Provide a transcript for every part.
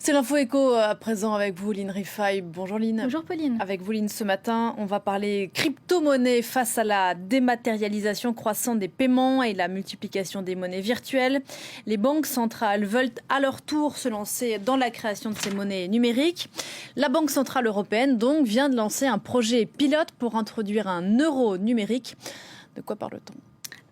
C'est l'info éco à présent avec vous, Lynn Rifaille. Bonjour Lynn. Bonjour Pauline. Avec vous Lynn, ce matin, on va parler crypto-monnaie face à la dématérialisation croissante des paiements et la multiplication des monnaies virtuelles. Les banques centrales veulent à leur tour se lancer dans la création de ces monnaies numériques. La Banque centrale européenne donc vient de lancer un projet pilote pour introduire un euro numérique. De quoi parle-t-on ?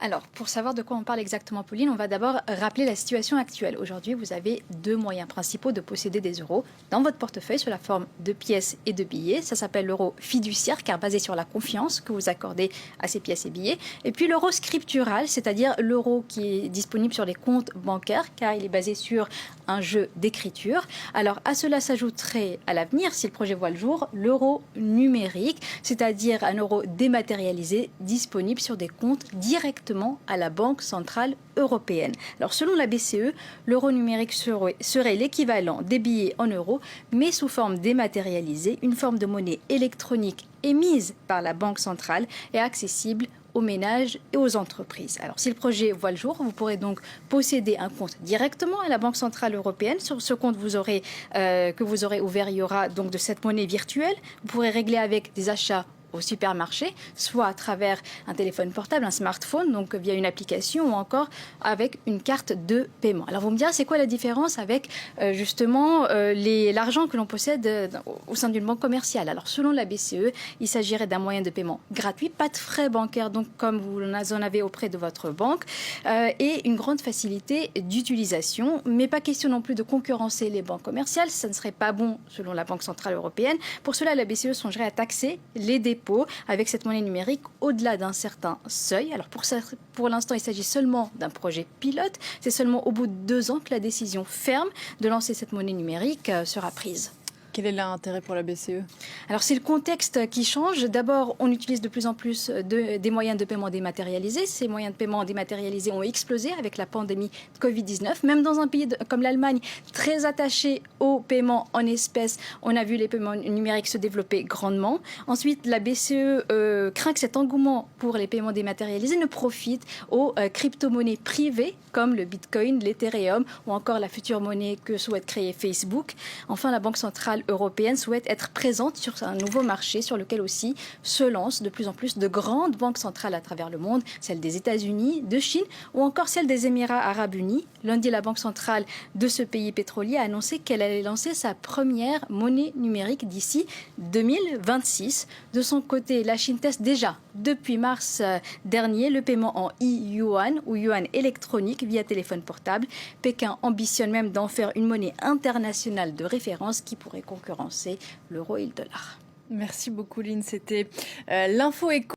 Alors, pour savoir de quoi on parle exactement, Pauline, on va d'abord rappeler la situation actuelle. Aujourd'hui, vous avez deux moyens principaux de posséder des euros dans votre portefeuille sous la forme de pièces et de billets. Ça s'appelle l'euro fiduciaire, car basé sur la confiance que vous accordez à ces pièces et billets. Et puis l'euro scriptural, c'est-à-dire l'euro qui est disponible sur les comptes bancaires, car il est basé sur un jeu d'écriture. Alors, à cela s'ajouterait à l'avenir, si le projet voit le jour, l'euro numérique, c'est-à-dire un euro dématérialisé disponible sur des comptes directement à la Banque centrale européenne. Alors, selon la BCE, l'euro numérique serait l'équivalent des billets en euros, mais sous forme dématérialisée, une forme de monnaie électronique émise par la Banque centrale et accessible aux ménages et aux entreprises. Alors, si le projet voit le jour, vous pourrez donc posséder un compte directement à la Banque centrale européenne. Sur ce compte que vous aurez ouvert, il y aura donc de cette monnaie virtuelle. Vous pourrez régler avec des achats au supermarché, soit à travers un téléphone portable, un smartphone, donc via une application ou encore avec une carte de paiement. Alors vous me direz, c'est quoi la différence avec justement l'argent que l'on possède au sein d'une banque commerciale? Alors selon la BCE, il s'agirait d'un moyen de paiement gratuit, pas de frais bancaires donc comme vous en avez auprès de votre banque et une grande facilité d'utilisation, mais pas question non plus de concurrencer les banques commerciales, ça ne serait pas bon selon la Banque centrale européenne. Pour cela, la BCE songerait à taxer les dépôts avec cette monnaie numérique au-delà d'un certain seuil. Alors pour l'instant, il s'agit seulement d'un projet pilote. C'est seulement au bout de 2 ans que la décision ferme de lancer cette monnaie numérique sera prise. Quel est l'intérêt pour la BCE? Alors, c'est le contexte qui change. D'abord, on utilise de plus en plus des moyens de paiement dématérialisés. Ces moyens de paiement dématérialisés ont explosé avec la pandémie de Covid-19. Même dans un pays comme l'Allemagne, très attaché aux paiements en espèces, on a vu les paiements numériques se développer grandement. Ensuite, la BCE craint que cet engouement pour les paiements dématérialisés ne profite aux crypto-monnaies privées comme le Bitcoin, l'Ethereum ou encore la future monnaie que souhaite créer Facebook. Enfin, la Banque centrale européenne souhaite être présente sur un nouveau marché sur lequel aussi se lancent de plus en plus de grandes banques centrales à travers le monde, celle des États-Unis, de Chine ou encore celle des Émirats arabes unis. Lundi, la Banque centrale de ce pays pétrolier a annoncé qu'elle allait lancer sa première monnaie numérique d'ici 2026. De son côté, la Chine teste déjà depuis mars dernier le paiement en e-yuan ou yuan électronique via téléphone portable. Pékin ambitionne même d'en faire une monnaie internationale de référence qui pourrait concurrencer l'euro et le dollar. Merci beaucoup Lynn, c'était l'info éco.